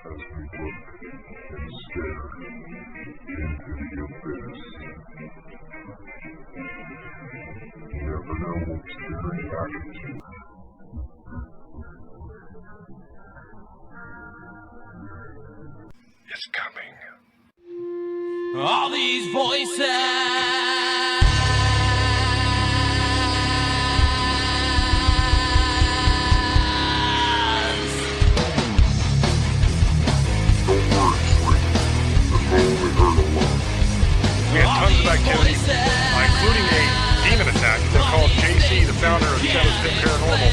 as we look and stare into the abyss. You never know what's staring back at you. It's coming. All these voices. We had tons of activity, including a demon attack that caused JC, the founder of Shadowstep Paranormal,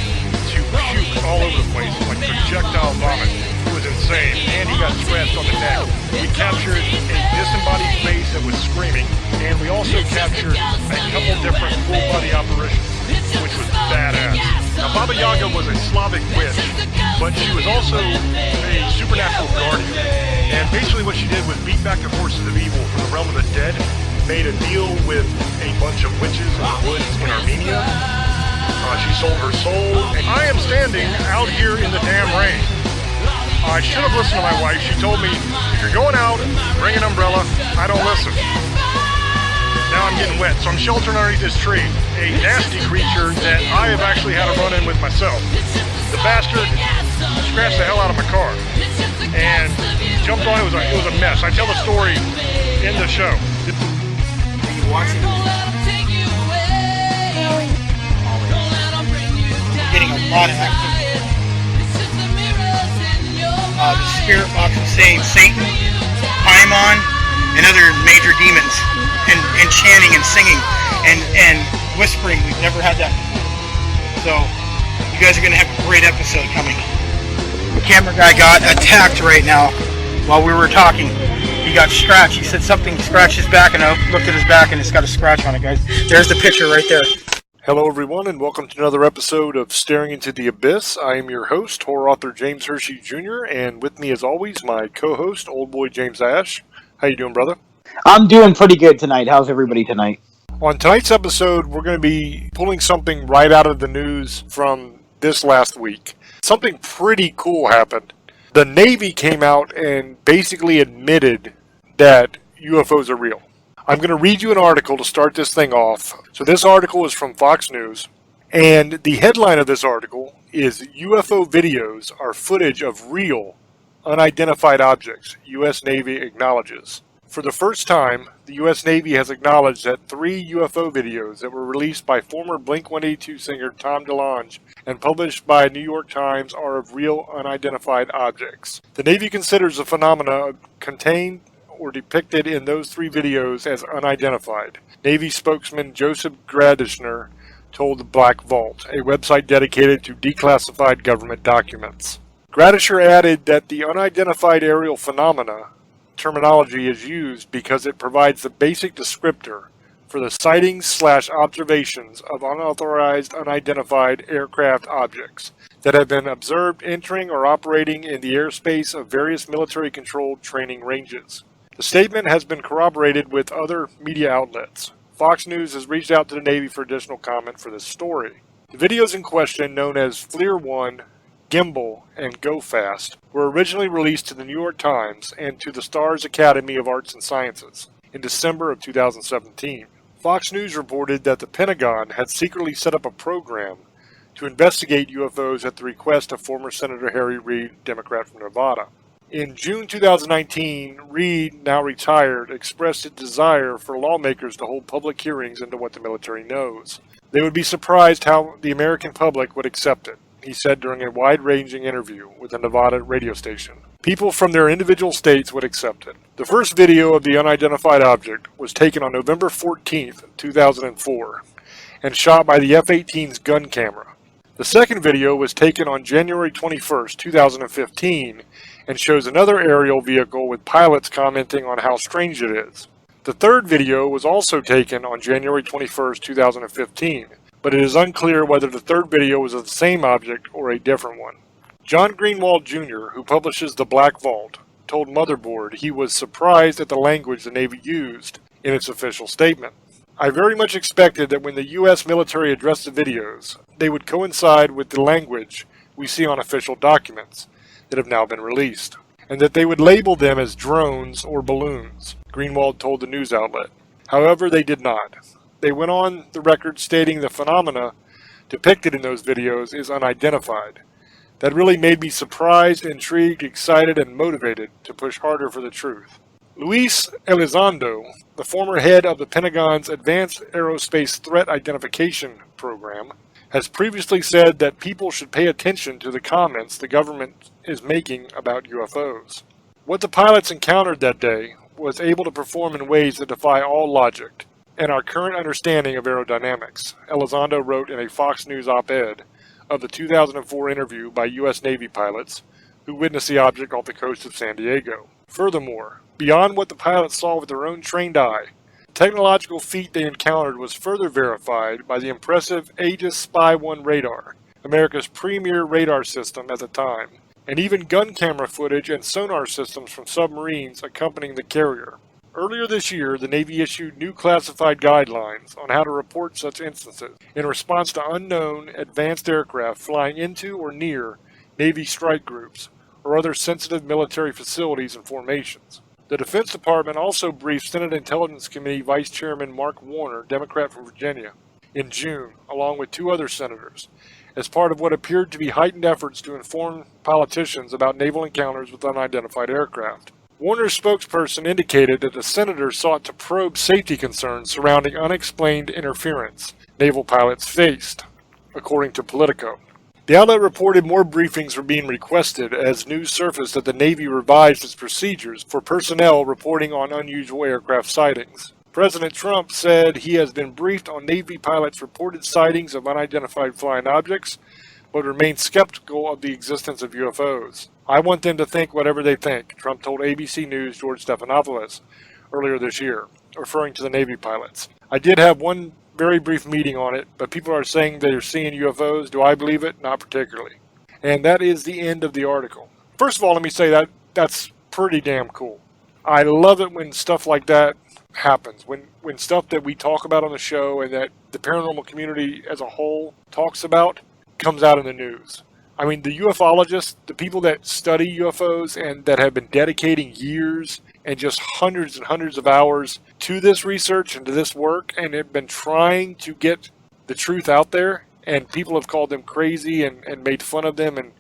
to puke all over the place like projectile vomit. It was insane, and he got scratched on the neck. We captured a disembodied face that was screaming, and we also captured a couple different full-body apparitions, which was badass. Now, Baba Yaga was a Slavic witch, but she was also a supernatural guardian. And basically what she did was beat back the forces of evil from the realm of the dead, made a deal with a bunch of witches in the woods in Armenia. She sold her soul. And I am standing out here in the damn rain. I should have listened to my wife. She told me, if you're going out, bring an umbrella. I don't listen. Now I'm getting wet, so I'm sheltering underneath this tree. A nasty creature that I have actually had a run-in with myself. The bastard scratched the hell out of my car and jumped on. It was a mess. I tell the story in the show. Are you watching? Getting a lot of activity. The spirit box is saying Satan, Paimon, and other major demons, and chanting and singing and whispering. We've never had that before. So you guys are going to have a great episode coming. The camera guy got attacked right now while we were talking. He got scratched. He said something scratched his back, and I looked at his back, and it's got a scratch on it, guys. There's the picture right there. Hello everyone, and welcome to another episode of Staring into the Abyss. I am your host, horror author James Hershey Jr., and with me as always, my co-host, Old Boy James Ash. How you doing, brother? I'm doing pretty good tonight. How's everybody tonight? On tonight's episode, we're going to be pulling something right out of the news from this last week. Something pretty cool happened. The Navy came out and basically admitted that UFOs are real. I'm going to read you an article to start this thing off. So this article is from Fox News, and the headline of this article is UFO videos are footage of real, unidentified objects, U.S. Navy acknowledges. For the first time, the U.S. Navy has acknowledged that 3 UFO videos that were released by former Blink-182 singer Tom DeLonge and published by New York Times are of real, unidentified objects. The Navy considers the phenomena contained or depicted in those 3 videos as unidentified. Navy spokesman Joseph Gradishner told the Black Vault, a website dedicated to declassified government documents. Gradishner added that the unidentified aerial phenomena terminology is used because it provides the basic descriptor for the sightings/observations of unauthorized, unidentified aircraft objects that have been observed entering or operating in the airspace of various military-controlled training ranges. The statement has been corroborated with other media outlets. Fox News has reached out to the Navy for additional comment for this story. The videos in question, known as FLIR 1, Gimbal, and Go Fast, were originally released to the New York Times and to the Stars Academy of Arts and Sciences in December of 2017. Fox News reported that the Pentagon had secretly set up a program to investigate UFOs at the request of former Senator Harry Reid, Democrat from Nevada. In June 2019, Reid, now retired, expressed his desire for lawmakers to hold public hearings into what the military knows. They would be surprised how the American public would accept it, he said during a wide-ranging interview with a Nevada radio station. People from their individual states would accept it. The first video of the unidentified object was taken on November 14, 2004, and shot by the F-18's gun camera. The second video was taken on January 21, 2015, and shows another aerial vehicle with pilots commenting on how strange it is. The third video was also taken on January 21, 2015, but it is unclear whether the third video was of the same object or a different one. John Greenwald Jr., who publishes The Black Vault, told Motherboard he was surprised at the language the Navy used in its official statement. I very much expected that when the U.S. military addressed the videos, they would coincide with the language we see on official documents that have now been released. and that they would label them as drones or balloons, Greenwald told the news outlet. However, they did not. They went on the record stating the phenomena depicted in those videos is unidentified. That really made me surprised, intrigued, excited, and motivated to push harder for the truth. Luis Elizondo, the former head of the Pentagon's Advanced Aerospace Threat Identification Program, has previously said that people should pay attention to the comments the government is making about UFOs. What the pilots encountered that day was able to perform in ways that defy all logic and our current understanding of aerodynamics, Elizondo wrote in a Fox News op-ed of the 2004 interview by U.S. Navy pilots who witnessed the object off the coast of San Diego. Furthermore, beyond what the pilots saw with their own trained eye, the technological feat they encountered was further verified by the impressive Aegis Spy-1 radar, America's premier radar system at the time, and even gun camera footage and sonar systems from submarines accompanying the carrier. Earlier this year, the Navy issued new classified guidelines on how to report such instances in response to unknown advanced aircraft flying into or near Navy strike groups or other sensitive military facilities and formations. The Defense Department also briefed Senate Intelligence Committee Vice Chairman Mark Warner, Democrat from Virginia, in June, along with 2 other senators, as part of what appeared to be heightened efforts to inform politicians about naval encounters with unidentified aircraft. Warner's spokesperson indicated that the senators sought to probe safety concerns surrounding unexplained interference naval pilots faced, according to Politico. The outlet reported more briefings were being requested as news surfaced that the Navy revised its procedures for personnel reporting on unusual aircraft sightings. President Trump said he has been briefed on Navy pilots' reported sightings of unidentified flying objects, but remains skeptical of the existence of UFOs. I want them to think whatever they think, Trump told ABC News' George Stephanopoulos earlier this year, referring to the Navy pilots. I did have one very brief meeting on it, but people are saying they're seeing UFOs. Do I believe it? Not particularly. And that is the end of the article. First of all, let me say that that's pretty damn cool. I love it when stuff like that happens, when stuff that we talk about on the show and that the paranormal community as a whole talks about comes out in the news. I mean, the ufologists, the people that study UFOs and that have been dedicating years and just hundreds and hundreds of hours to this research and to this work and have been trying to get the truth out there, and people have called them crazy and made fun of them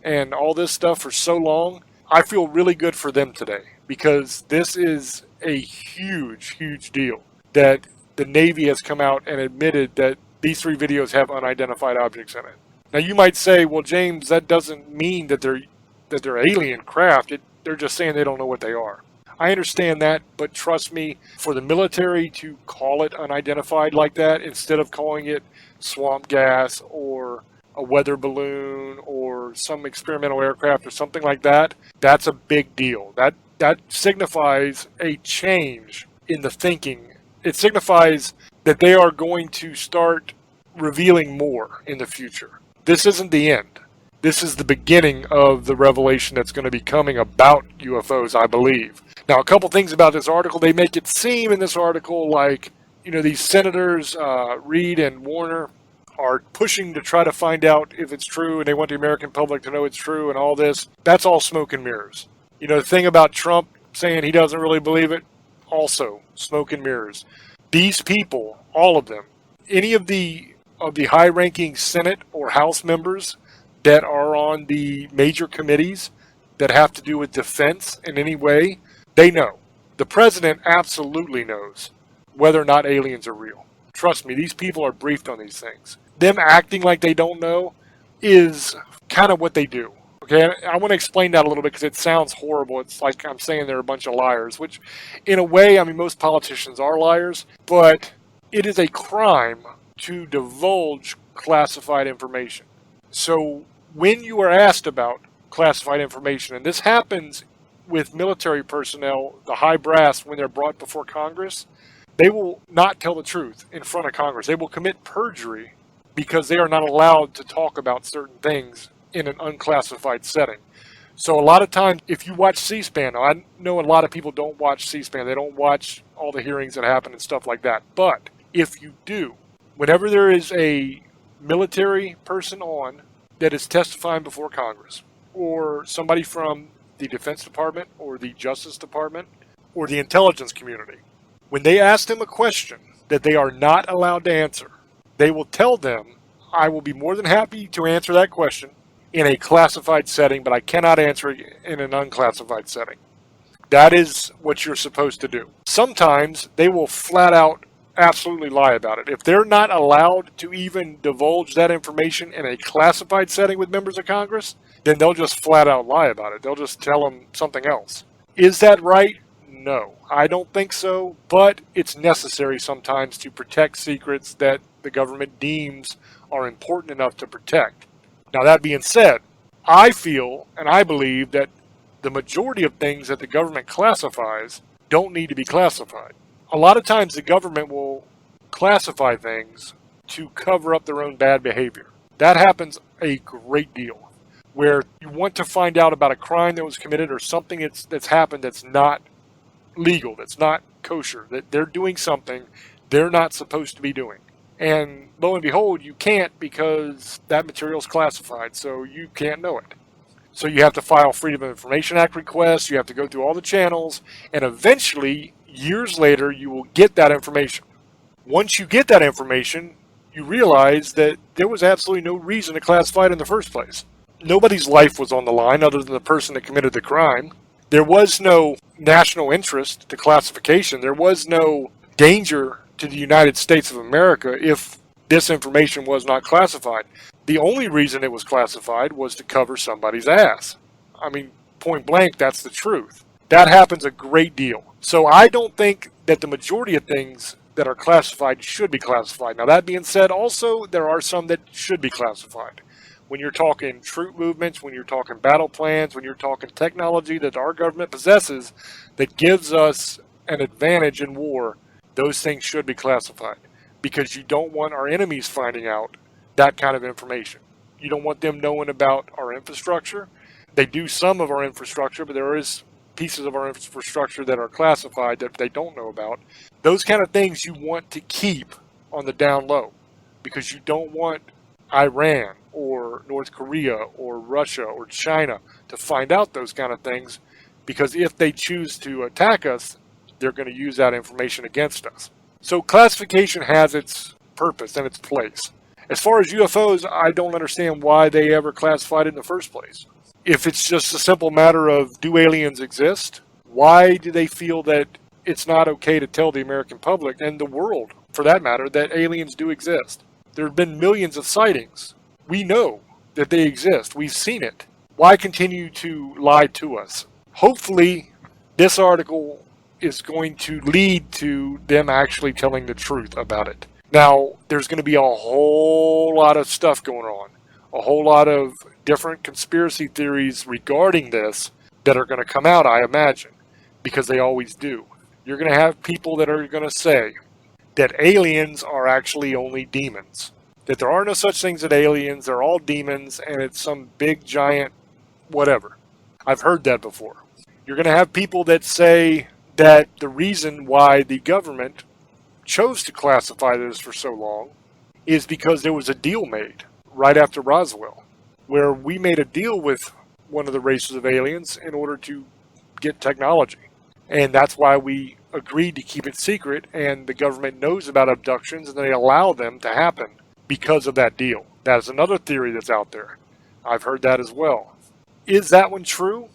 and all this stuff for so long. I feel really good for them today because this is a huge, huge deal that the Navy has come out and admitted that these 3 videos have unidentified objects in it. Now you might say, well, James, that doesn't mean that they're alien craft. They're just saying they don't know what they are. I understand that, but trust me, for the military to call it unidentified like that, instead of calling it swamp gas or a weather balloon or some experimental aircraft or something like that, that's a big deal. That signifies a change in the thinking. It signifies that they are going to start revealing more in the future. This isn't the end. This is the beginning of the revelation that's going to be coming about UFOs, I believe. Now, a couple things about this article. They make it seem in this article like, these senators, Reid and Warner, are pushing to try to find out if it's true, and they want the American public to know it's true and all this. That's all smoke and mirrors. The thing about Trump saying he doesn't really believe it, also smoke and mirrors. These people, all of them, any of the high-ranking Senate or House members that are on the major committees that have to do with defense in any way, they know. The president absolutely knows whether or not aliens are real. Trust me, these people are briefed on these things. Them acting like they don't know is kind of what they do. Okay, I want to explain that a little bit because it sounds horrible. It's like I'm saying they're a bunch of liars, which in a way, I mean, most politicians are liars, but it is a crime to divulge classified information. So when you are asked about classified information, and this happens with military personnel, the high brass, when they're brought before Congress, they will not tell the truth in front of Congress. They will commit perjury because they are not allowed to talk about certain things in an unclassified setting. So a lot of times, if you watch C-SPAN, I know a lot of people don't watch C-SPAN. They don't watch all the hearings that happen and stuff like that. But if you do, whenever there is a military person on that is testifying before Congress, or somebody from the Defense Department or the Justice Department or the intelligence community. When they ask them a question that they are not allowed to answer, they will tell them, I will be more than happy to answer that question in a classified setting, but I cannot answer it in an unclassified setting. That is what you're supposed to do. Sometimes they will flat out absolutely lie about it. If they're not allowed to even divulge that information in a classified setting with members of Congress, then they'll just flat out lie about it. They'll just tell them something else. Is that right? No, I don't think so, but it's necessary sometimes to protect secrets that the government deems are important enough to protect. Now, that being said, I feel and I believe that the majority of things that the government classifies don't need to be classified. A lot of times the government will classify things to cover up their own bad behavior. That happens a great deal, where you want to find out about a crime that was committed or something that's happened that's not legal, that's not kosher, that they're doing something they're not supposed to be doing. And lo and behold, you can't because that material is classified, so you can't know it. So you have to file Freedom of Information Act requests, you have to go through all the channels, and eventually, years later, you will get that information. Once you get that information, you realize that there was absolutely no reason to classify it in the first place. Nobody's life was on the line other than the person that committed the crime. There was no national interest to classification. There was no danger to the United States of America if this information was not classified. The only reason it was classified was to cover somebody's ass. I mean, point blank, that's the truth. That happens a great deal. So I don't think that the majority of things that are classified should be classified. Now, that being said, also, there are some that should be classified. When you're talking troop movements, when you're talking battle plans, when you're talking technology that our government possesses that gives us an advantage in war, those things should be classified because you don't want our enemies finding out that kind of information. You don't want them knowing about our infrastructure. They do some of our infrastructure, but there is pieces of our infrastructure that are classified that they don't know about. Those kind of things you want to keep on the down low because you don't want Iran or North Korea or Russia or China to find out those kind of things, because if they choose to attack us, they're going to use that information against us. So classification has its purpose and its place. As far as UFOs, I don't understand why they ever classified it in the first place. If it's just a simple matter of, do aliens exist? Why do they feel that it's not okay to tell the American public, and the world for that matter, that aliens do exist? There have been millions of sightings. We know that they exist. We've seen it. Why continue to lie to us? Hopefully, this article is going to lead to them actually telling the truth about it. Now, there's going to be a whole lot of stuff going on. A whole lot of different conspiracy theories regarding this that are going to come out, I imagine, because they always do. You're going to have people that are going to say that aliens are actually only demons. That there are no such things as aliens, they're all demons, and it's some big giant whatever. I've heard that before. You're going to have people that say that the reason why the government chose to classify this for so long is because there was a deal made right after Roswell, where we made a deal with one of the races of aliens in order to get technology. And that's why we agreed to keep it secret, and the government knows about abductions, and they allow them to happen because of that deal. That is another theory that's out there. I've heard that as well. Is that one true?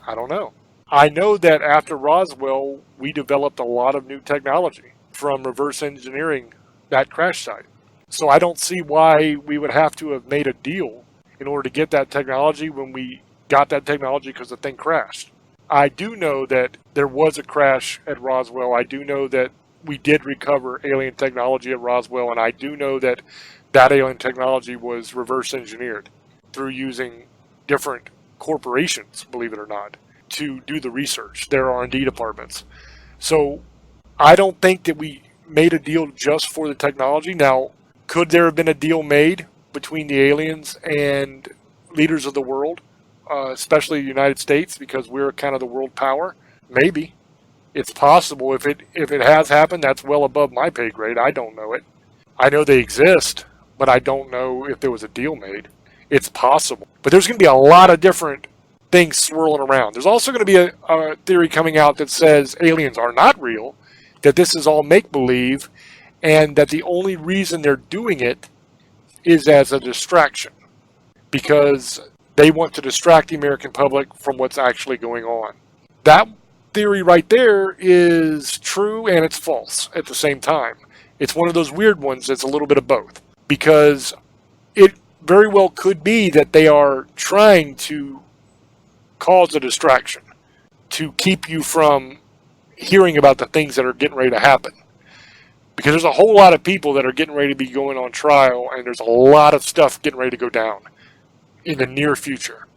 I don't know. I know that after Roswell, we developed a lot of new technology from reverse engineering that crash site. So I don't see why we would have to have made a deal in order to get that technology when we got that technology because the thing crashed. I do know that there was a crash at Roswell. I do know that we did recover alien technology at Roswell, and I do know that that alien technology was reverse engineered through using different corporations, believe it or not, to do the research, their R&D departments. So I don't think that we made a deal just for the technology. Now, could there have been a deal made between the aliens and leaders of the world, especially the United States, because we're kind of the world power? Maybe. It's possible. If it has happened, that's well above my pay grade. I don't know it. I know they exist, but I don't know if there was a deal made. It's possible. But there's going to be a lot of different things swirling around. There's also going to be a theory coming out that says aliens are not real, that this is all make-believe, and that the only reason they're doing it is as a distraction, because they want to distract the American public from what's actually going on. That theory right there is true and it's false at the same time. It's one of those weird ones that's a little bit of both, because it very well could be that they are trying to cause a distraction to keep you from hearing about the things that are getting ready to happen. Because there's a whole lot of people that are getting ready to be going on trial, and there's a lot of stuff getting ready to go down in the near future.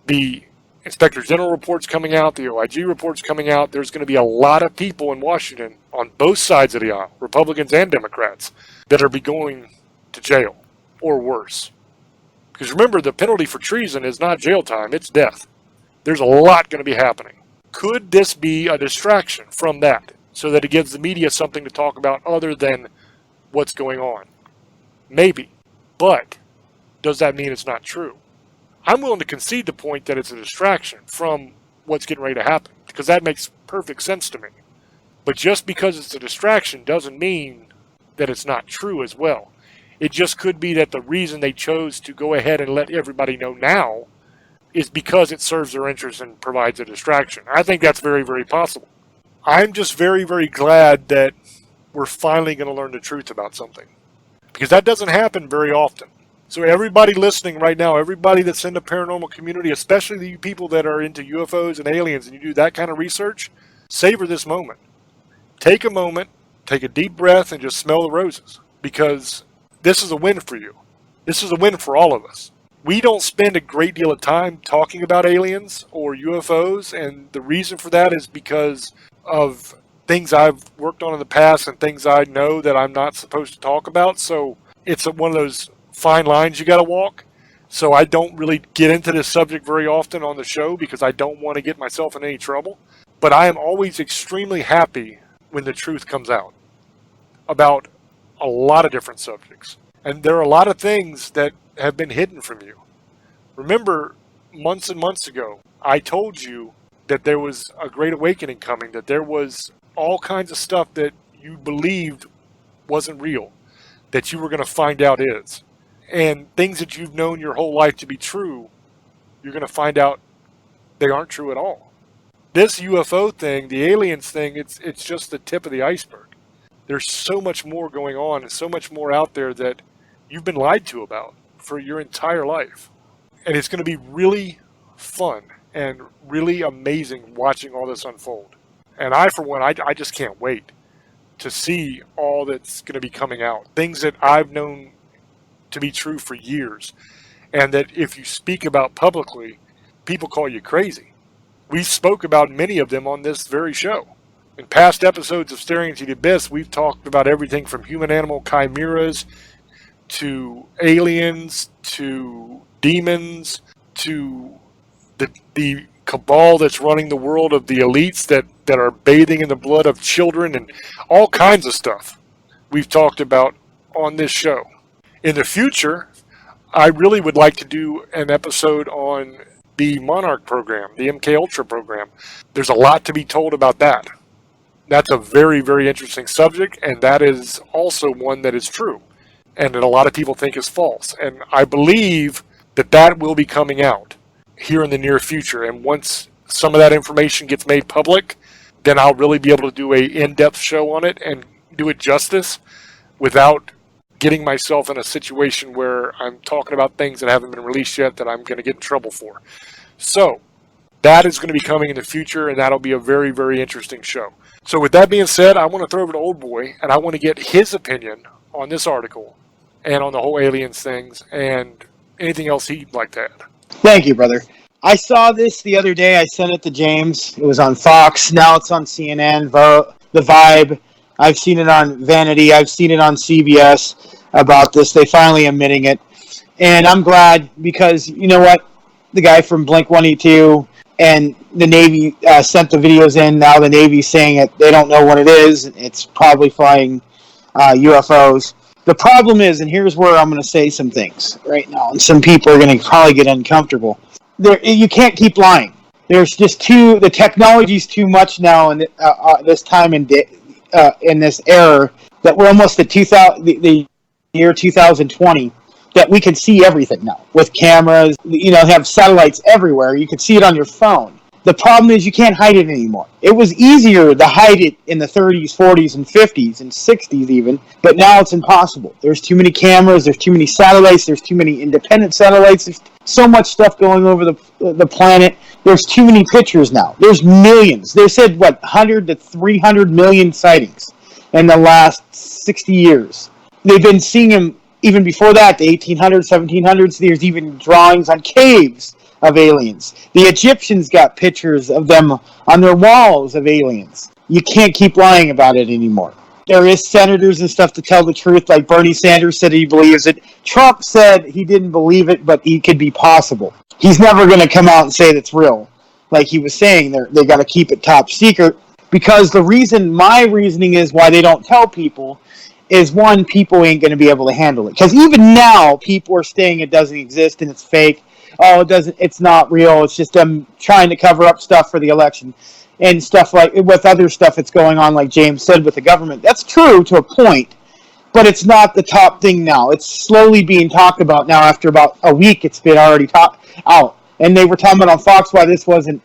The Inspector General report's coming out, the OIG report's coming out. There's going to be a lot of people in Washington on both sides of the aisle, Republicans and Democrats, that are be going to jail or worse. Because remember, the penalty for treason is not jail time, it's death. There's a lot going to be happening. Could this be a distraction from that, so that it gives the media something to talk about other than what's going on? Maybe. But does that mean it's not true? I'm willing to concede the point that it's a distraction from what's getting ready to happen, because that makes perfect sense to me. But just because it's a distraction doesn't mean that it's not true as well. It just could be that the reason they chose to go ahead and let everybody know now is because it serves their interest and provides a distraction. I think that's very, very possible. I'm just very, very glad that we're finally going to learn the truth about something, because that doesn't happen very often. So everybody listening right now, everybody that's in the paranormal community, especially the people that are into UFOs and aliens and you do that kind of research, savor this moment. Take a moment, take a deep breath, and just smell the roses, because this is a win for you. This is a win for all of us. We don't spend a great deal of time talking about aliens or UFOs, and the reason for that is because of things I've worked on in the past and things I know that I'm not supposed to talk about. So it's one of those fine lines you got to walk. So I don't really get into this subject very often on the show because I don't want to get myself in any trouble. But I am always extremely happy when the truth comes out about a lot of different subjects. And there are a lot of things that have been hidden from you. Remember, months and months ago, I told you that there was a great awakening coming, that there was all kinds of stuff that you believed wasn't real, that you were going to find out is. And things that you've known your whole life to be true, you're going to find out they aren't true at all. This UFO thing, the aliens thing, it's just the tip of the iceberg. There's so much more going on and so much more out there that you've been lied to about for your entire life. And it's going to be really fun and really amazing watching all this unfold. And I, for one, I just can't wait to see all that's going to be coming out. Things that I've known to be true for years, and that if you speak about publicly, people call you crazy. We spoke about many of them on this very show. In past episodes of Staring into the Abyss, we've talked about everything from human-animal chimeras to aliens to demons to the cabal that's running the world of the elites that are bathing in the blood of children, and all kinds of stuff we've talked about on this show. In the future, I really would like to do an episode on the Monarch program, the MK Ultra program. There's a lot to be told about that. That's a very, very interesting subject, and that is also one that is true, and that a lot of people think is false. And I believe that that will be coming out here in the near future. And once some of that information gets made public, then I'll really be able to do a in-depth show on it and do it justice without getting myself in a situation where I'm talking about things that haven't been released yet that I'm going to get in trouble for. So that is going to be coming in the future, and that'll be a very, very interesting show. So with that being said, I want to throw over to Old Boy, and I want to get his opinion on this article and on the whole aliens things and anything else he'd like to add. Thank you, brother. I saw this the other day. I sent it to James. It was on Fox. Now it's on CNN, The Vibe. I've seen it on Vanity. I've seen it on CBS about this. They finally admitting it. And I'm glad because, you know what? The guy from Blink-182 and the Navy sent the videos in. Now the Navy's saying it. They don't know what it is. It's probably flying UFOs. The problem is, and here's where I'm going to say some things right now, and some people are going to probably get uncomfortable. you can't keep lying. There's just the technology's too much now in this time in this era that we're almost at the year 2020, that we can see everything now with cameras, have satellites everywhere. You can see it on your phone. The problem is you can't hide it anymore. It was easier to hide it in the 30s, 40s, and 50s, and 60s even, but now it's impossible. There's too many cameras, there's too many satellites, there's too many independent satellites, there's so much stuff going over the planet. There's too many pictures now. There's millions. They said, 100 to 300 million sightings in the last 60 years. They've been seeing them even before that, the 1800s, 1700s. There's even drawings on caves of aliens. The Egyptians got pictures of them on their walls of aliens. You can't keep lying about it anymore. There is senators and stuff to tell the truth, like Bernie Sanders said he believes it. Trump said he didn't believe it, but it could be possible. He's never going to come out and say that's real. Like he was saying, they got to keep it top secret, because my reasoning is why they don't tell people is, one, people ain't going to be able to handle it. Because even now, people are saying it doesn't exist and it's fake. Oh, it's not real. It's just them trying to cover up stuff for the election and stuff like with other stuff that's going on, like James said, with the government. That's true to a point, but it's not the top thing now. It's slowly being talked about now. After about a week, it's been already talked out. And they were talking about on Fox why this wasn't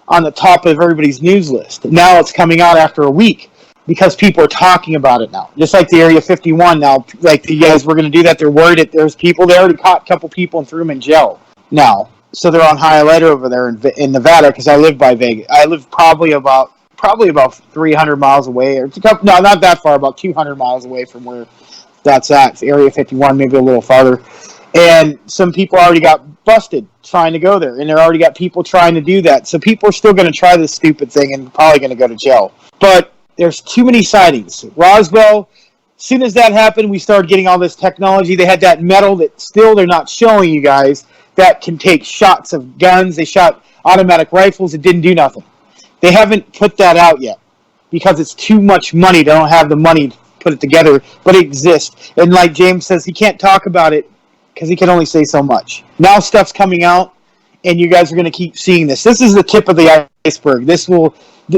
on the top of everybody's news list. Now it's coming out after a week because people are talking about it now. Just like the Area 51 now, like the guys were going to do that. They're worried that there's people. They already caught a couple people and threw them in jail now. So they're on high alert over there in Nevada, because I live by Vegas. I live probably about 300 miles away, or no, not that far, about 200 miles away from where that's at. It's Area 51, maybe a little farther. And some people already got busted trying to go there, and there already got people trying to do that. So people are still going to try this stupid thing and probably going to go to jail. But there's too many sightings. Roswell, as soon as that happened, we started getting all this technology. They had that metal that still they're not showing you guys that can take shots of guns. They shot automatic rifles. It didn't do nothing. They haven't put that out yet because it's too much money. They don't have the money to put it together, but it exists. And like James says, he can't talk about it because he can only say so much. Now stuff's coming out, and you guys are going to keep seeing this. This is the tip of the iceberg.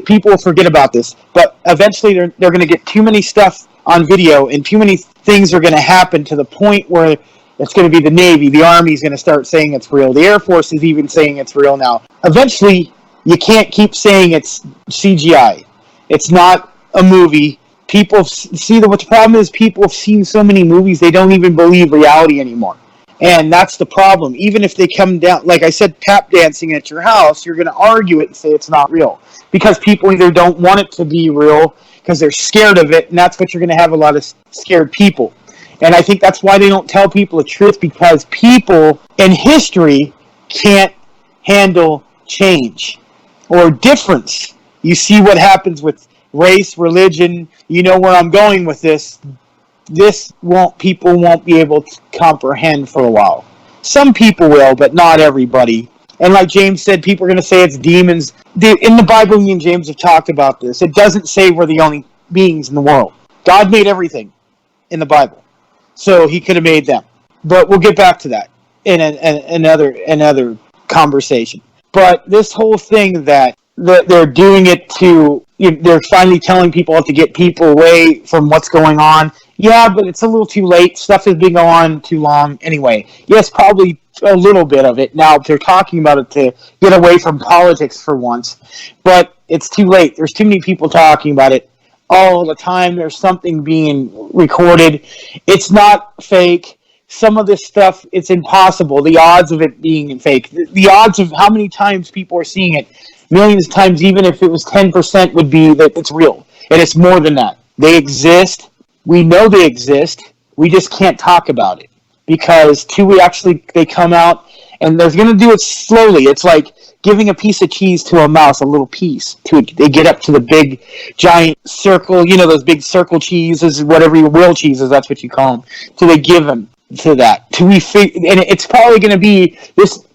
People will forget about this, but eventually they're going to get too many stuff on video, and too many things are going to happen to the point where it's going to be the Navy, the Army is going to start saying it's real. The Air Force is even saying it's real now. Eventually, you can't keep saying it's CGI. It's not a movie. People see what the problem is. People have seen so many movies, they don't even believe reality anymore. And that's the problem. Even if they come down, like I said, tap dancing at your house, you're going to argue it and say it's not real. Because people either don't want it to be real because they're scared of it, and that's what you're going to have, a lot of scared people. And I think that's why they don't tell people the truth, because people in history can't handle change or difference. You see what happens with race, religion. You know where I'm going with this. People won't be able to comprehend for a while. Some people will, but not everybody. And like James said, people are going to say it's demons. In the Bible, me and James have talked about this. It doesn't say we're the only beings in the world. God made everything in the Bible. So he could have made them. But we'll get back to that in another conversation. But this whole thing that they're doing it they're finally telling people to get people away from what's going on. Yeah, but it's a little too late. Stuff has been going on too long. Anyway, yes, probably a little bit of it. Now they're talking about it to get away from politics for once. But it's too late. There's too many people talking about it all the time. There's something being recorded. It's not fake. Some of this stuff, it's impossible. The odds of it being fake. The odds of how many times people are seeing it, millions of times, even if it was 10%, would be that it's real. And it's more than that. They exist. We know they exist. We just can't talk about it. Because they come out, and they're going to do it slowly. It's like giving a piece of cheese to a mouse, a little piece. They get up to the big, giant circle, those big circle cheeses, whatever your real cheeses, that's what you call them. So they give them to that. And it's probably going to be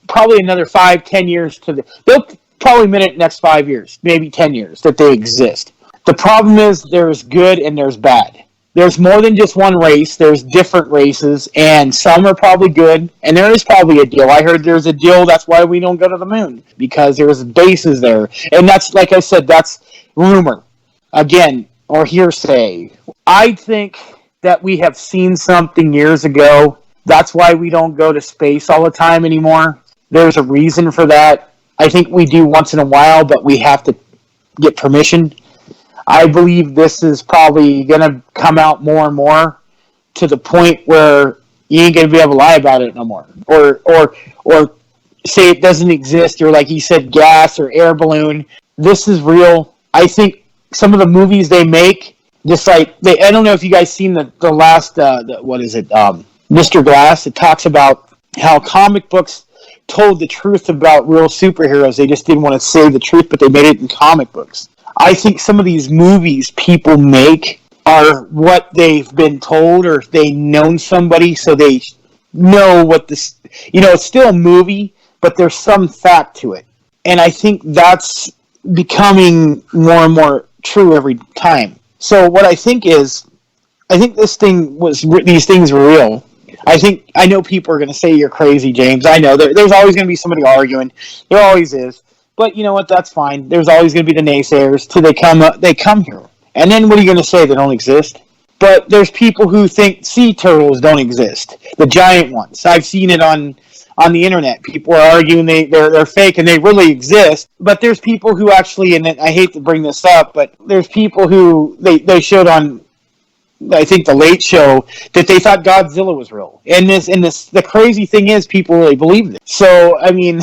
probably another 5-10 years they'll probably minute next 5 years, maybe 10 years that they exist. The problem is there's good and there's bad. There's more than just one race. There's different races, and some are probably good, and there is probably a deal. I heard there's a deal, that's why we don't go to the moon, because there's bases there. And that's, like I said, that's rumor, again, or hearsay. I think that we have seen something years ago. That's why we don't go to space all the time anymore. There's a reason for that. I think we do once in a while, but we have to get permission. I believe this is probably going to come out more and more to the point where you ain't going to be able to lie about it no more. Or say it doesn't exist, or like he said, gas or air balloon. This is real. I think some of the movies they make, just like, I don't know if you guys seen the last, Mr. Glass. It talks about how comic books told the truth about real superheroes. They just didn't want to say the truth, but they made it in comic books. I think some of these movies people make are what they've been told, or if they known somebody, so they know what this, it's still a movie, but there's some fact to it. And I think that's becoming more and more true every time. So what I think is, these things were real. I know people are going to say you're crazy, James. I know there's always going to be somebody arguing. There always is. But you know what? That's fine. There's always going to be the naysayers till they come here. And then what are you going to say? They don't exist? But there's people who think sea turtles don't exist. The giant ones. I've seen it on the internet. People are arguing they're fake and they really exist. But there's people who actually, and I hate to bring this up, but there's people who they showed on, I think, the Late Show, that they thought Godzilla was real. And the crazy thing is, people really believe it. So I mean,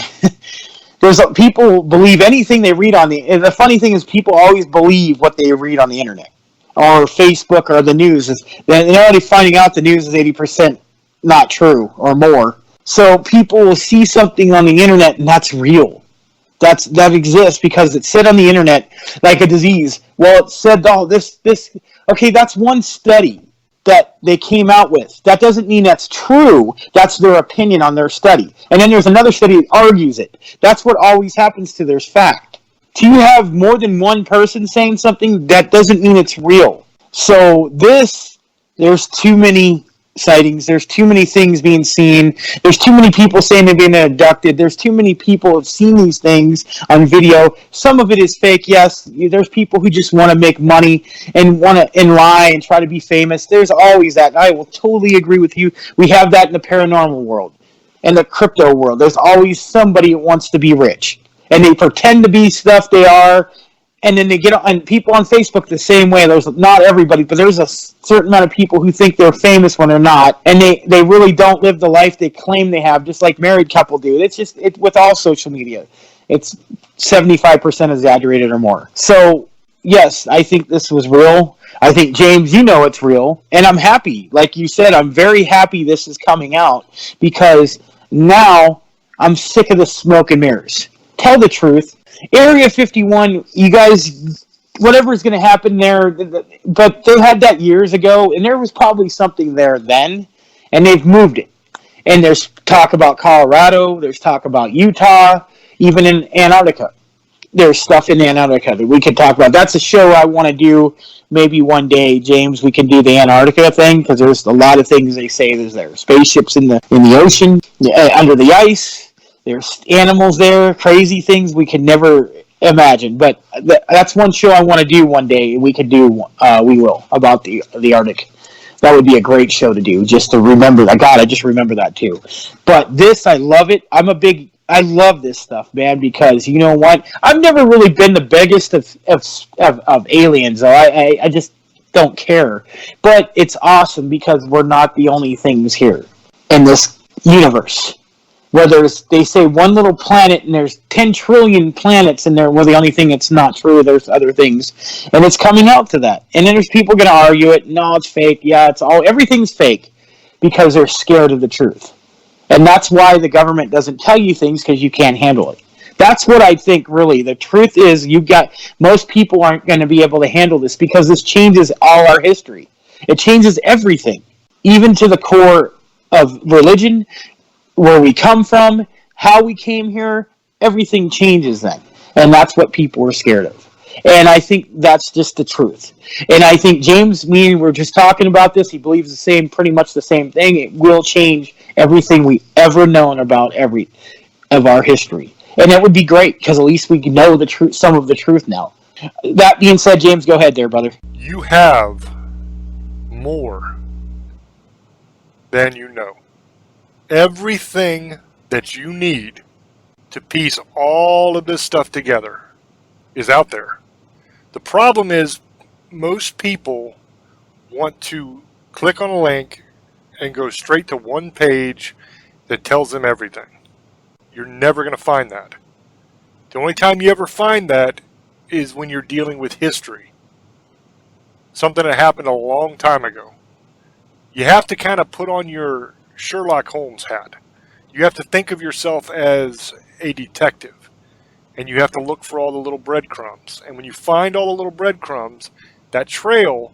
people believe anything they read on the funny thing is, people always believe what they read on the internet or Facebook or the news. They're already finding out the news is 80% not true or more. So people will see something on the internet and that's real. That exists because it said on the internet, like a disease. Well, it said, this. Okay, that's one study that they came out with. That doesn't mean that's true. That's their opinion on their study. And then there's another study that argues it. That's what always happens to there's fact. Do you have more than one person saying something, that doesn't mean it's real. So there's too many sightings. There's too many things being seen. There's too many people saying they've been abducted. There's too many people who have seen these things on video. Some of it is fake, yes. There's people who just want to make money and lie and try to be famous. There's always that. And I will totally agree with you. We have that in the paranormal world and the crypto world. There's always somebody that wants to be rich. And they pretend to be stuff they are. And then they get on people on Facebook the same way. There's not everybody, but there's a certain amount of people who think they're famous when they're not, and they really don't live the life they claim they have, just like married couple do. It's with all social media. It's 75% exaggerated or more. So yes, I think this was real. I think, James, it's real, and I'm happy. Like you said, I'm very happy this is coming out, because now I'm sick of the smoke and mirrors. Tell the truth. Area 51, you guys, whatever's going to happen there, but they had that years ago, and there was probably something there then, and they've moved it. And there's talk about Colorado, there's talk about Utah, even in Antarctica. There's stuff in Antarctica that we could talk about. That's a show I want to do maybe one day, James. We can do the Antarctica thing, because there's a lot of things they say there's there. Spaceships in the ocean, under the ice. There's animals there, crazy things we could never imagine. But that's one show I want to do one day. We could do, we will, about the Arctic. That would be a great show to do, just to remember that. God, I just remember that too. But this, I love it. I love this stuff, man, because you know what? I've never really been the biggest of aliens. I just don't care. But it's awesome because we're not the only things here in this universe. Where they say one little planet and there's 10 trillion planets in there, we're the only thing that's not true. There's other things. And it's coming out to that. And then there's people going to argue it. No, it's fake. Yeah, everything's fake because they're scared of the truth. And that's why the government doesn't tell you things, because you can't handle it. That's what I think, really. The truth is, most people aren't going to be able to handle this, because this changes all our history. It changes everything, even to the core of religion, where we come from, how we came here. Everything changes then. And that's what people are scared of. And I think that's just the truth. And I think James, me and we're just talking about this. He believes pretty much the same thing. It will change everything we ever known about every of our history. And that would be great because at least we know the truth, some of the truth now. That being said, James, go ahead there, brother. You have more than you know. Everything that you need to piece all of this stuff together is out there. The problem is most people want to click on a link and go straight to one page that tells them everything. You're never going to find that. The only time you ever find that is when you're dealing with history. Something that happened a long time ago. You have to kind of put on your Sherlock Holmes hat. You have to think of yourself as a detective. And you have to look for all the little breadcrumbs. And when you find all the little breadcrumbs, that trail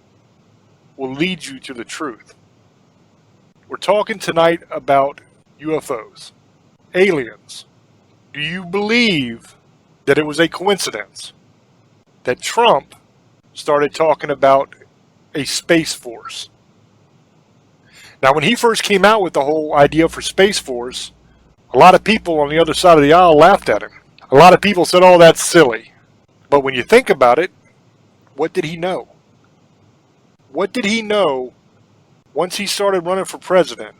will lead you to the truth. We're talking tonight about UFOs. Aliens. Do you believe that it was a coincidence that Trump started talking about a space force? Now, when he first came out with the whole idea for Space Force, a lot of people on the other side of the aisle laughed at him. A lot of people said, oh, that's silly. But when you think about it, what did he know? What did he know once he started running for president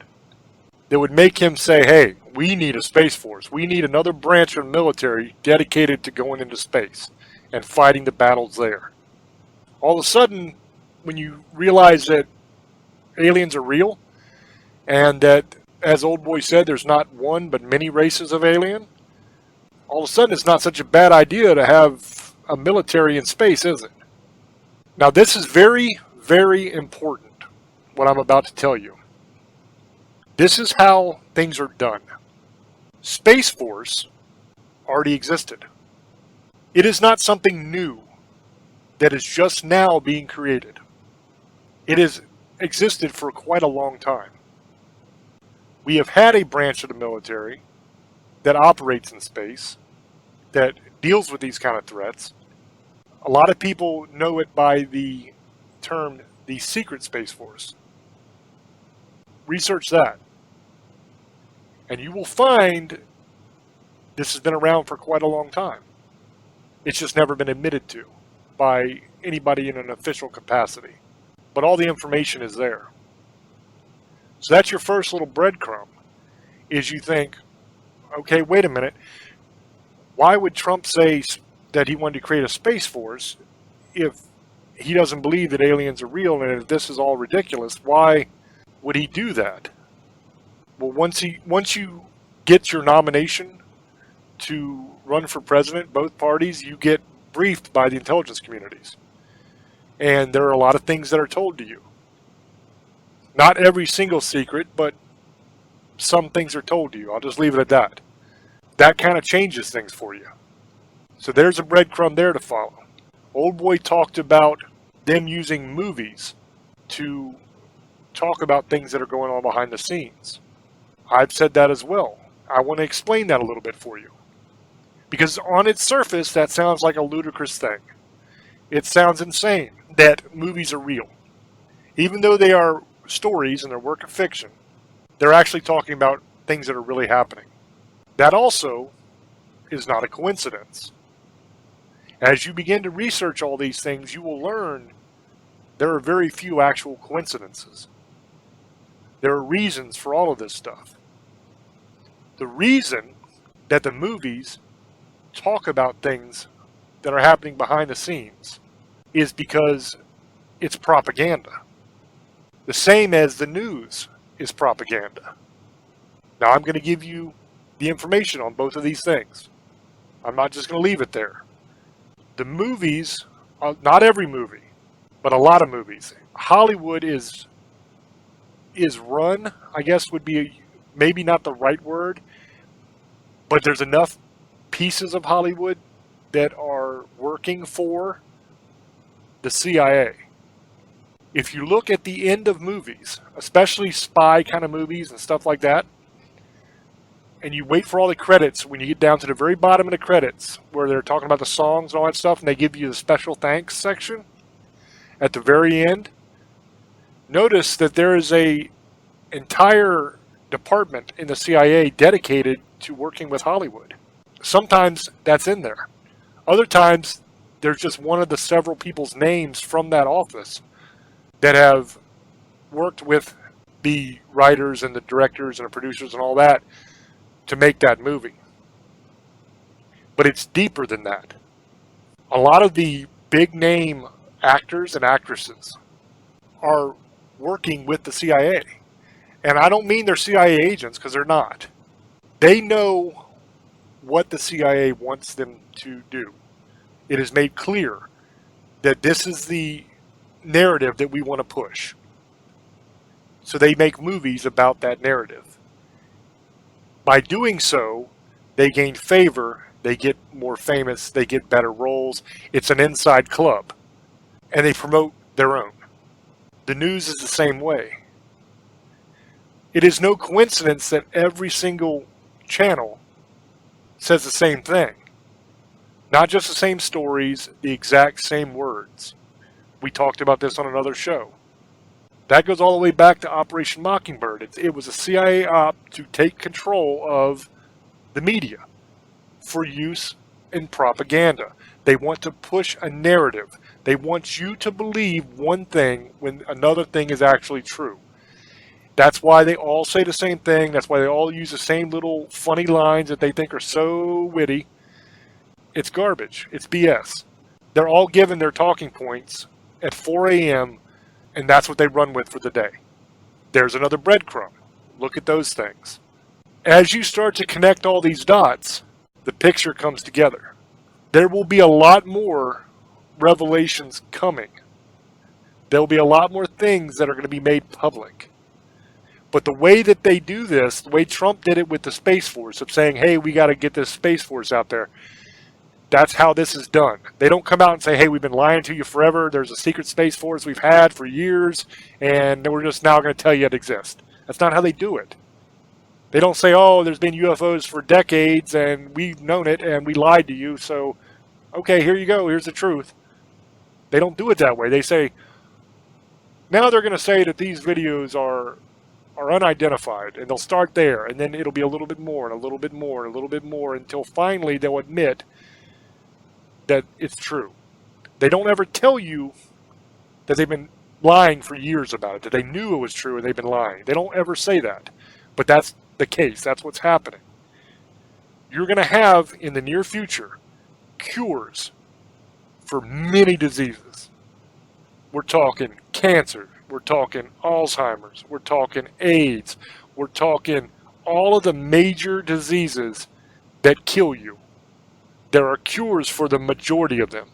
that would make him say, hey, we need a Space Force. We need another branch of the military dedicated to going into space and fighting the battles there. All of a sudden, when you realize that aliens are real, and that, as Old Boy said, there's not one but many races of alien, all of a sudden it's not such a bad idea to have a military in space, is it? Now, this is very, very important, what I'm about to tell you. This is how things are done. Space Force already existed. It is not something new that is just now being created. It has existed for quite a long time. We have had a branch of the military that operates in space, that deals with these kind of threats. A lot of people know it by the term the Secret Space Force. Research that. And you will find this has been around for quite a long time. It's just never been admitted to by anybody in an official capacity. But all the information is there. So that's your first little breadcrumb, is you think, okay, wait a minute. Why would Trump say that he wanted to create a space force if he doesn't believe that aliens are real and if this is all ridiculous? Why would he do that? Well, once you get your nomination to run for president, both parties, you get briefed by the intelligence communities. And there are a lot of things that are told to you. Not every single secret, but some things are told to you. I'll just leave it at that. That kind of changes things for you. So there's a breadcrumb there to follow. Old Boy talked about them using movies to talk about things that are going on behind the scenes. I've said that as well. I want to explain that a little bit for you. Because on its surface, that sounds like a ludicrous thing. It sounds insane that movies are real. Even though they are stories and they're work of fiction, they're actually talking about things that are really happening. That also is not a coincidence. As you begin to research all these things, you will learn there are very few actual coincidences. There are reasons for all of this stuff. The reason that the movies talk about things that are happening behind the scenes is because it's propaganda. The same as the news is propaganda. Now, I'm going to give you the information on both of these things. I'm not just going to leave it there. The movies, not every movie, but a lot of movies. Hollywood is run, I guess would be maybe not the right word, but there's enough pieces of Hollywood that are working for the CIA. If you look at the end of movies, especially spy kind of movies and stuff like that, and you wait for all the credits, when you get down to the very bottom of the credits, where they're talking about the songs and all that stuff, and they give you the special thanks section at the very end, notice that there is a entire department in the CIA dedicated to working with Hollywood. Sometimes that's in there. Other times, there's just one of the several people's names from that office that have worked with the writers and the directors and the producers and all that to make that movie. But it's deeper than that. A lot of the big name actors and actresses are working with the CIA. And I don't mean they're CIA agents, because they're not. They know what the CIA wants them to do. It is made clear that this is the narrative that we want to push. So they make movies about that narrative. By doing so, they gain favor, they get more famous, they get better roles. It's an inside club. And they promote their own. The news is the same way. It is no coincidence that every single channel says the same thing. Not just the same stories, the exact same words. We talked about this on another show. That goes all the way back to Operation Mockingbird. It was a CIA op to take control of the media for use in propaganda. They want to push a narrative. They want you to believe one thing when another thing is actually true. That's why they all say the same thing. That's why they all use the same little funny lines that they think are so witty. It's garbage. It's BS. They're all given their talking points at 4 a.m., and that's what they run with for the day. There's another breadcrumb. Look at those things. As you start to connect all these dots, the picture comes together. There will be a lot more revelations coming. There will be a lot more things that are going to be made public. But the way that they do this, the way Trump did it with the Space Force, of saying, hey, we got to get this Space Force out there, that's how this is done. They don't come out and say, hey, we've been lying to you forever. There's a secret Space Force we've had for years, and we're just now going to tell you it exists. That's not how they do it. They don't say, oh, there's been UFOs for decades, and we've known it, and we lied to you, so, okay, here you go. Here's the truth. They don't do it that way. They say, now they're going to say that these videos are unidentified, and they'll start there, and then it'll be a little bit more, and a little bit more, and a little bit more, until finally they'll admit that it's true. They don't ever tell you that they've been lying for years about it, that they knew it was true and they've been lying. They don't ever say that. But that's the case. That's what's happening. You're going to have, in the near future, cures for many diseases. We're talking cancer. We're talking Alzheimer's. We're talking AIDS. We're talking all of the major diseases that kill you. There are cures for the majority of them.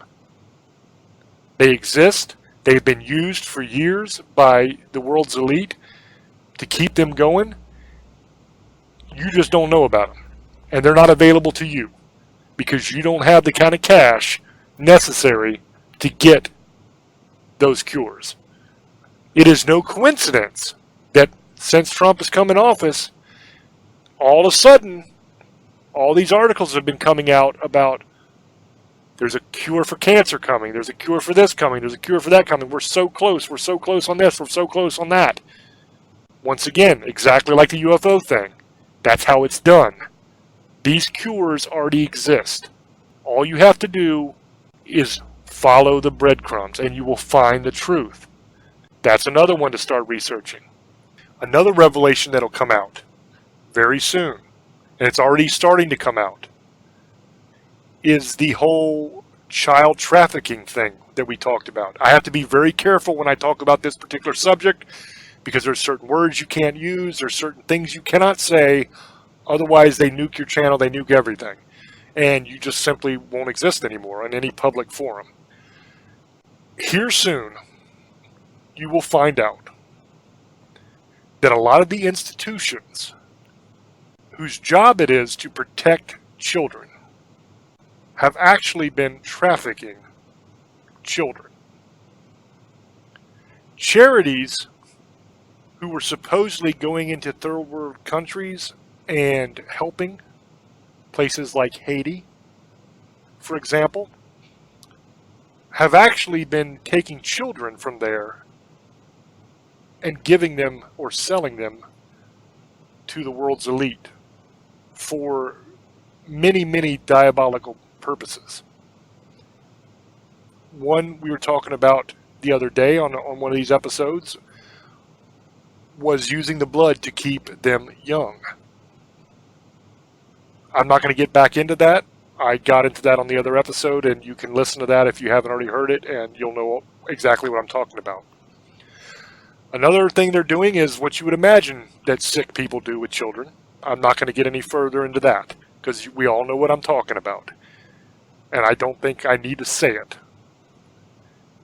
They exist. They've been used for years by the world's elite to keep them going. You just don't know about them. And they're not available to you because you don't have the kind of cash necessary to get those cures. It is no coincidence that since Trump has come in office, all of a sudden, all these articles have been coming out about there's a cure for cancer coming, there's a cure for this coming, there's a cure for that coming, we're so close on this, we're so close on that. Once again, exactly like the UFO thing. That's how it's done. These cures already exist. All you have to do is follow the breadcrumbs and you will find the truth. That's another one to start researching. Another revelation that'll come out very soon, and it's already starting to come out, is the whole child trafficking thing that we talked about. I have to be very careful when I talk about this particular subject because there's certain words you can't use, there's certain things you cannot say, otherwise they nuke your channel, they nuke everything, and you just simply won't exist anymore in any public forum. Here soon, you will find out that a lot of the institutions whose job it is to protect children have actually been trafficking children. Charities who were supposedly going into third world countries and helping places like Haiti, for example, have actually been taking children from there and giving them or selling them to the world's elite for many, many diabolical purposes. One we were talking about the other day on one of these episodes was using the blood to keep them young. I'm not going to get back into that. I got into that on the other episode, and you can listen to that if you haven't already heard it, and you'll know exactly what I'm talking about. Another thing they're doing is what you would imagine that sick people do with children. I'm not going to get any further into that, because we all know what I'm talking about. And I don't think I need to say it.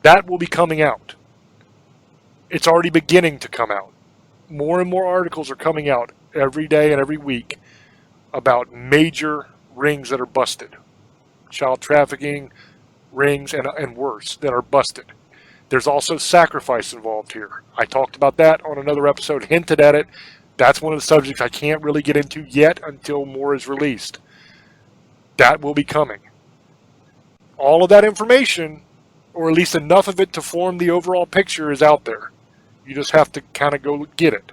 That will be coming out. It's already beginning to come out. More and more articles are coming out every day and every week about major rings that are busted. Child trafficking rings and worse that are busted. There's also sacrifice involved here. I talked about that on another episode, hinted at it. That's one of the subjects I can't really get into yet until more is released. That will be coming. All of that information, or at least enough of it to form the overall picture, is out there. You just have to kind of go get it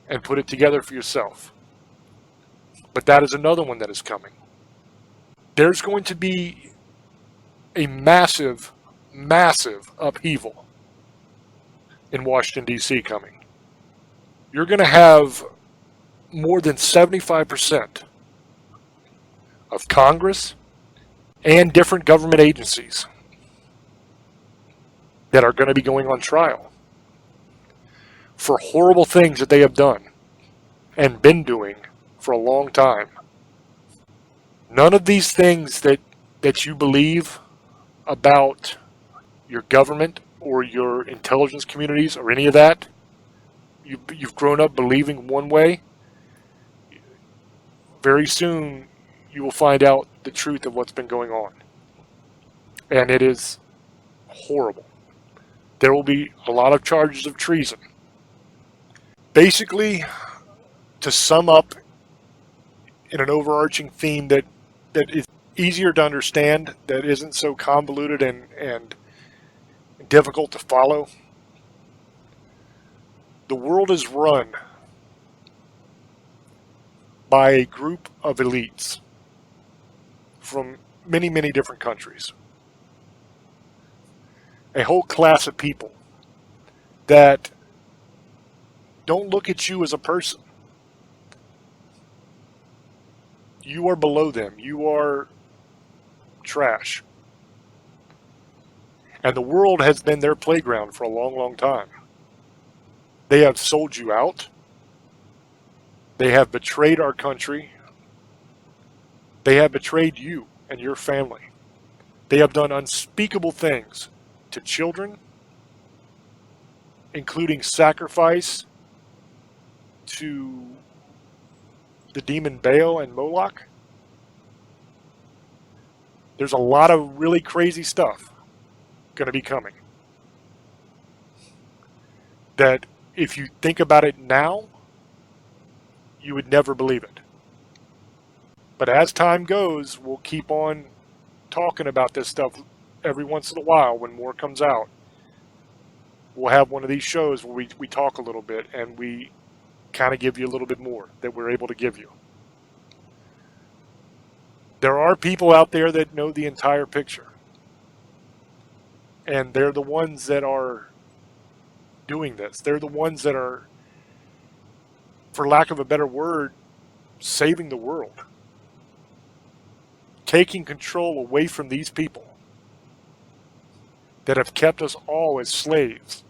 and put it together for yourself. But that is another one that is coming. There's going to be a massive, massive upheaval in Washington, D.C. coming. You're going to have more than 75% of Congress and different government agencies that are going to be going on trial for horrible things that they have done and been doing for a long time. None of these things that you believe about your government or your intelligence communities or any of that, you've grown up believing one way. Very soon you will find out the truth of what's been going on. And it is horrible. There will be a lot of charges of treason. Basically, to sum up in an overarching theme that is easier to understand, that isn't so convoluted and difficult to follow, the world is run by a group of elites from many, many different countries. A whole class of people that don't look at you as a person. You are below them. You are trash. And the world has been their playground for a long, long time. They have sold you out. They have betrayed our country. They have betrayed you and your family. They have done unspeakable things to children, including sacrifice to the demon Baal and Moloch. There's a lot of really crazy stuff going to be coming that if you think about it now, you would never believe it. But as time goes, we'll keep on talking about this stuff every once in a while when more comes out. We'll have one of these shows where we talk a little bit and we kind of give you a little bit more that we're able to give you. There are people out there that know the entire picture. And they're the ones that are doing this. They're the ones that are, for lack of a better word, saving the world. Taking control away from these people that have kept us all as slaves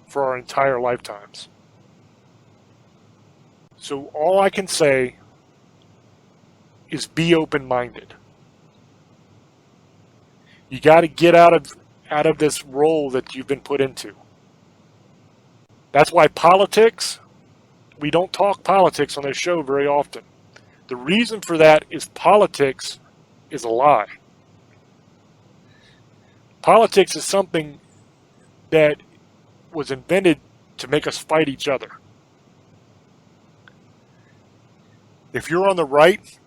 for our entire lifetimes. So all I can say is be open-minded. You got to get out of this role that you've been put into. That's why politics, we don't talk politics on this show very often. The reason for that is politics is a lie. Politics is something that was invented to make us fight each other. If you're on the right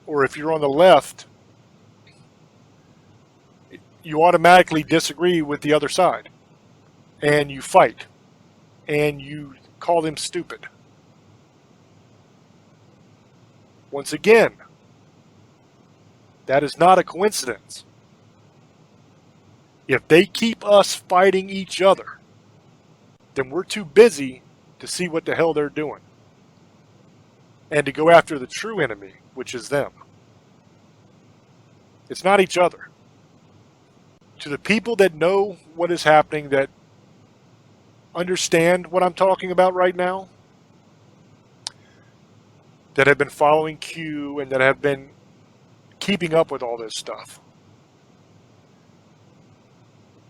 or if you're on the left, you automatically disagree with the other side. And you fight. And you call them stupid. Once again, that is not a coincidence. If they keep us fighting each other, then we're too busy to see what the hell they're doing. And to go after the true enemy, which is them. It's not each other. To the people that know what is happening, that understand what I'm talking about right now, that have been following Q and that have been keeping up with all this stuff,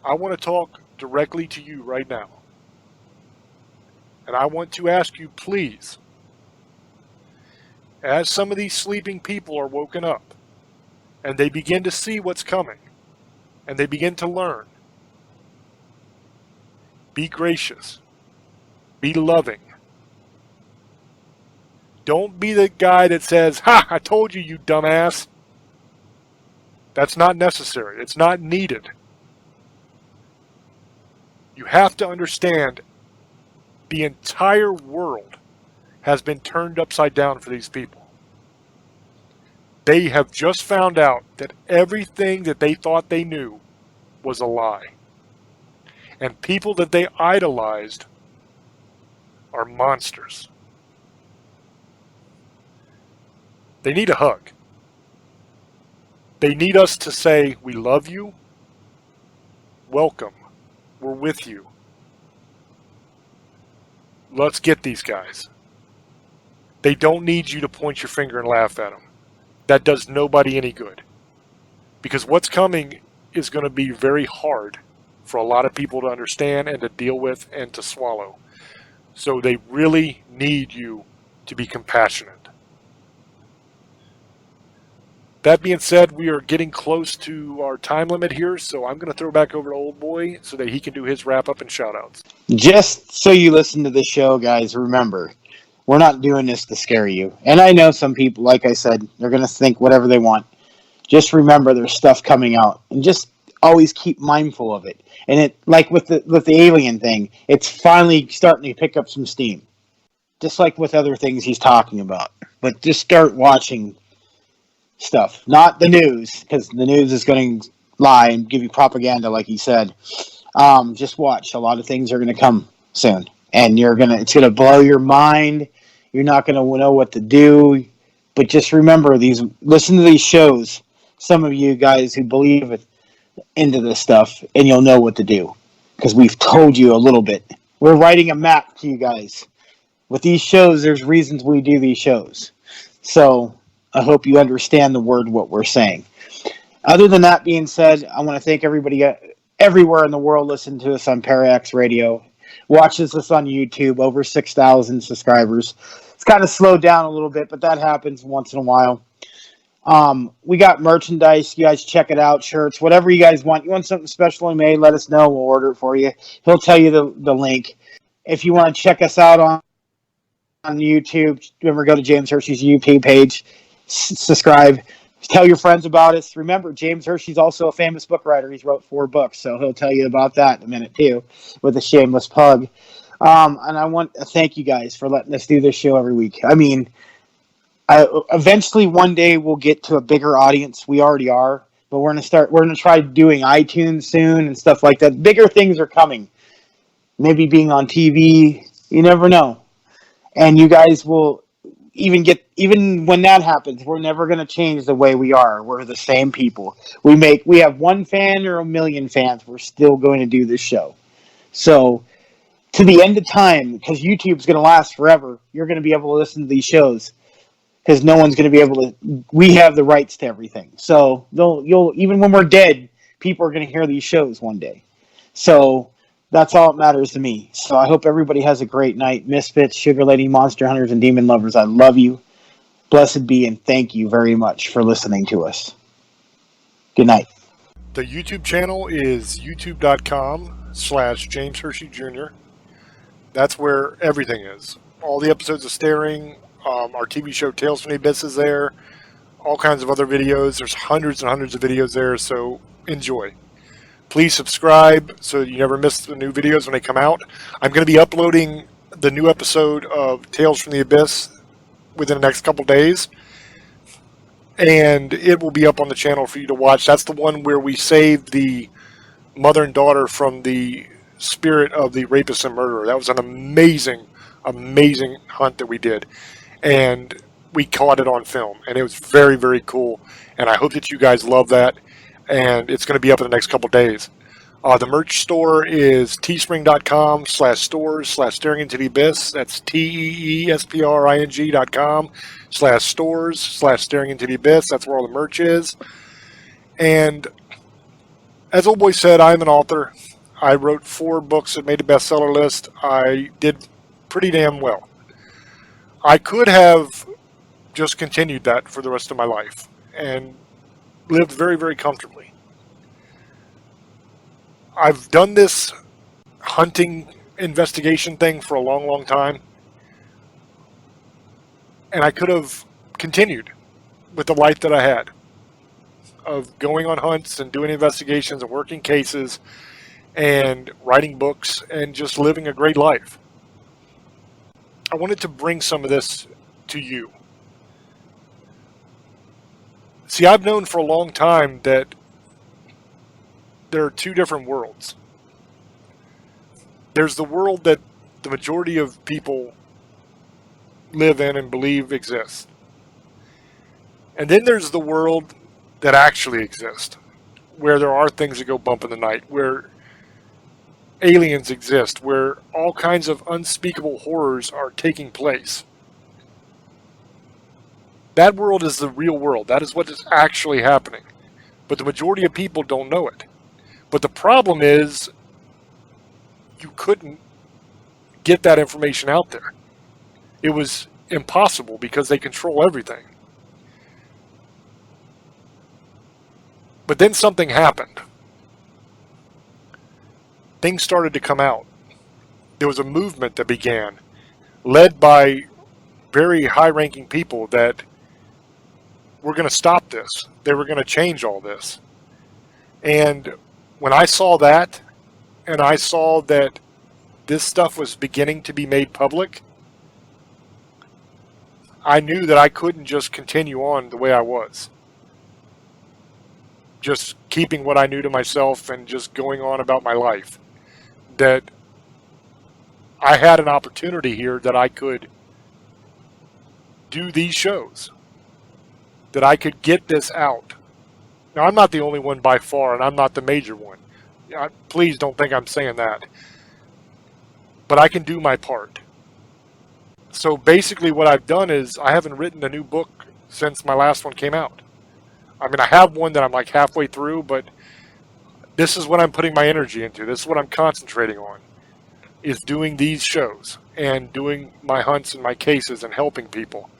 I want to talk directly to you right now. And I want to ask you, please, as some of these sleeping people are woken up and they begin to see what's coming and they begin to learn, be gracious, be loving. Don't be the guy that says, "Ha, I told you, you dumbass." That's not necessary. It's not needed. You have to understand the entire world has been turned upside down for these people. They have just found out that everything that they thought they knew was a lie. And people that they idolized are monsters. They need a hug. They need us to say, "We love you. Welcome. We're with you. Let's get these guys." They don't need you to point your finger and laugh at them. That does nobody any good. Because what's coming is going to be very hard for a lot of people to understand and to deal with and to swallow. So they really need you to be compassionate. That being said, we are getting close to our time limit here, so I'm going to throw back over to Old Boy so that he can do his wrap-up and shout-outs. Just so you listen to the show, guys, remember, we're not doing this to scare you. And I know some people, like I said, they're going to think whatever they want. Just remember there's stuff coming out. And just always keep mindful of it. And it, like with the alien thing, it's finally starting to pick up some steam. Just like with other things he's talking about. But just start watching stuff, not the news, because the news is going to lie and give you propaganda, like he said. Just watch. A lot of things are going to come soon, and it's going to blow your mind. You're not going to know what to do, but just remember listen to these shows. Some of you guys who believe into this stuff, and you'll know what to do, because we've told you a little bit. We're writing a map to you guys. With these shows, there's reasons we do these shows. So I hope you understand what we're saying. Other than that being said, I want to thank everybody everywhere in the world listening to us on Parax Radio. Watches us on YouTube, over 6,000 subscribers. It's kind of slowed down a little bit, but that happens once in a while. We got merchandise. You guys check it out. Shirts, whatever you guys want. You want something specially made, let us know. We'll order it for you. He'll tell you the link. If you want to check us out on YouTube, remember, go to James Hershey's YouTube page. Subscribe. Tell your friends about us. Remember, James Hershey's also a famous book writer. He's wrote 4 books, so he'll tell you about that in a minute, too, with a shameless plug. And I want to thank you guys for letting us do this show every week. I mean, eventually one day we'll get to a bigger audience. We already are, but we're going to try doing iTunes soon and stuff like that. Bigger things are coming. Maybe being on TV. You never know. And you guys will even when that happens, we're never going to change the way we are. We're the same people. We have 1 fan or 1 million fans. We're still going to do this show. So to the end of time, because YouTube's going to last forever, you're going to be able to listen to these shows because no one's going to be able to. We have the rights to everything. So you'll even when we're dead, people are going to hear these shows one day. So that's all that matters to me. So I hope everybody has a great night. Misfits, Sugar Lady, Monster Hunters, and Demon Lovers, I love you. Blessed be, and thank you very much for listening to us. Good night. The YouTube channel is youtube.com/James Hershey Jr. That's where everything is. All the episodes of Staring, Our TV show Tales from the Abyss is there. All kinds of other videos. There's hundreds and hundreds of videos there, so enjoy. Please subscribe so you never miss the new videos when they come out. I'm going to be uploading the new episode of Tales from the Abyss within the next couple days. And it will be up on the channel for you to watch. That's the one where we saved the mother and daughter from the spirit of the rapist and murderer. That was an amazing, amazing hunt that we did. And we caught it on film. And it was very, very cool. And I hope that you guys love that. And it's going to be up in the next couple days. The merch store is teespring.com/stores/staring into the abyss. That's teespring.com/stores/staring into the abyss. That's where all the merch is. And as Old Boy said, I'm an author. I wrote 4 books that made the bestseller list. I did pretty damn well. I could have just continued that for the rest of my life and lived very, very comfortably. I've done this hunting investigation thing for a long, long time. And I could have continued with the life that I had of going on hunts and doing investigations and working cases and writing books and just living a great life. I wanted to bring some of this to you. See, I've known for a long time that there are 2 different worlds. There's the world that the majority of people live in and believe exists. And then there's the world that actually exists, where there are things that go bump in the night, where aliens exist, where all kinds of unspeakable horrors are taking place. That world is the real world. That is what is actually happening. But the majority of people don't know it. But the problem is, you couldn't get that information out there. It was impossible because they control everything. But then something happened. Things started to come out. There was a movement that began, led by very high-ranking people that were going to stop this. They were going to change all this. And when I saw that, and I saw that this stuff was beginning to be made public, I knew that I couldn't just continue on the way I was. Just keeping what I knew to myself and just going on about my life. That I had an opportunity here that I could do these shows. That I could get this out. Now, I'm not the only one by far, and I'm not the major one. Please don't think I'm saying that. But I can do my part. So basically what I've done is I haven't written a new book since my last one came out. I mean, I have one that I'm like halfway through, but this is what I'm putting my energy into. This is what I'm concentrating on, is doing these shows and doing my hunts and my cases and helping people.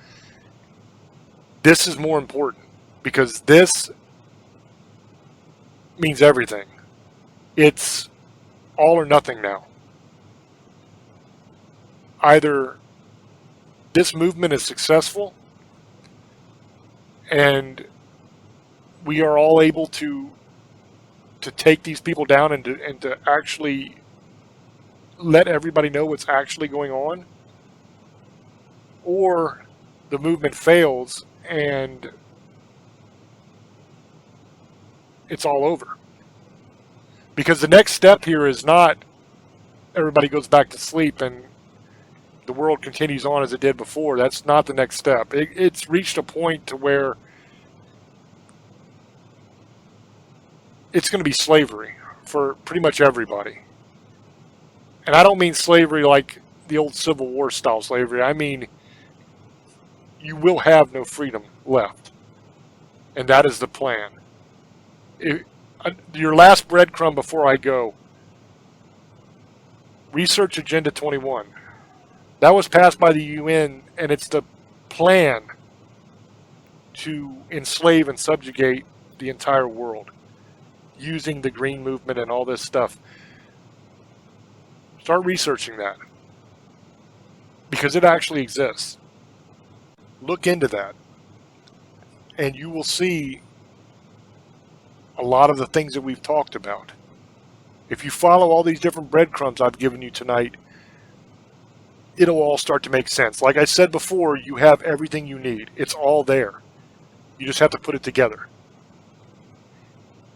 This is more important because this means everything. It's all or nothing now. Either this movement is successful and we are all able to take these people down and to actually let everybody know what's actually going on, or the movement fails and it's all over. Because the next step here is not everybody goes back to sleep and the world continues on as it did before. That's not the next step. It's reached a point to where it's going to be slavery for pretty much everybody. And I don't mean slavery like the old Civil War style slavery. I mean, you will have no freedom left. And that is the plan. Your last breadcrumb before I go, research Agenda 21. That was passed by the UN, and it's the plan to enslave and subjugate the entire world using the green movement and all this stuff. Start researching that because it actually exists. Look into that, and you will see a lot of the things that we've talked about. If you follow all these different breadcrumbs I've given you tonight, it'll all start to make sense. Like I said before, you have everything you need. It's all there. You just have to put it together.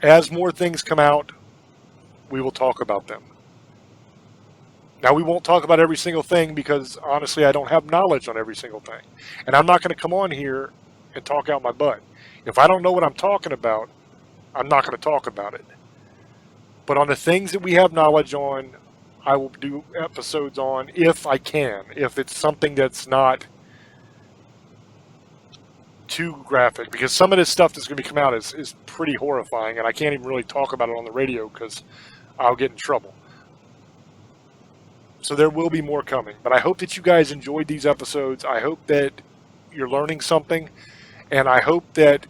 As more things come out, we will talk about them. Now, we won't talk about every single thing because, honestly, I don't have knowledge on every single thing. And I'm not going to come on here and talk out my butt. If I don't know what I'm talking about, I'm not going to talk about it. But on the things that we have knowledge on, I will do episodes on if I can. If it's something that's not too graphic. Because some of this stuff that's going to be coming out is pretty horrifying. And I can't even really talk about it on the radio because I'll get in trouble. So there will be more coming. But I hope that you guys enjoyed these episodes. I hope that you're learning something. And I hope that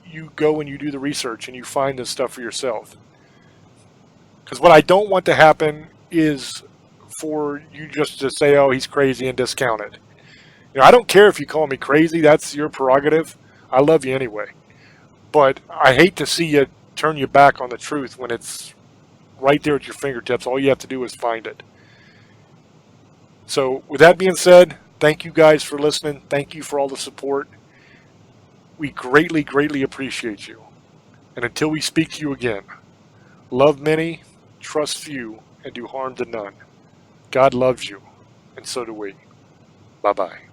you go and you do the research and you find this stuff for yourself. Because what I don't want to happen is for you just to say, oh, he's crazy and discount it. You know, I don't care if you call me crazy. That's your prerogative. I love you anyway. But I hate to see you turn your back on the truth when it's right there at your fingertips. All you have to do is find it. So with that being said, thank you guys for listening. Thank you for all the support. We greatly, greatly appreciate you. And until we speak to you again, love many, trust few, and do harm to none. God loves you, and so do we. Bye-bye.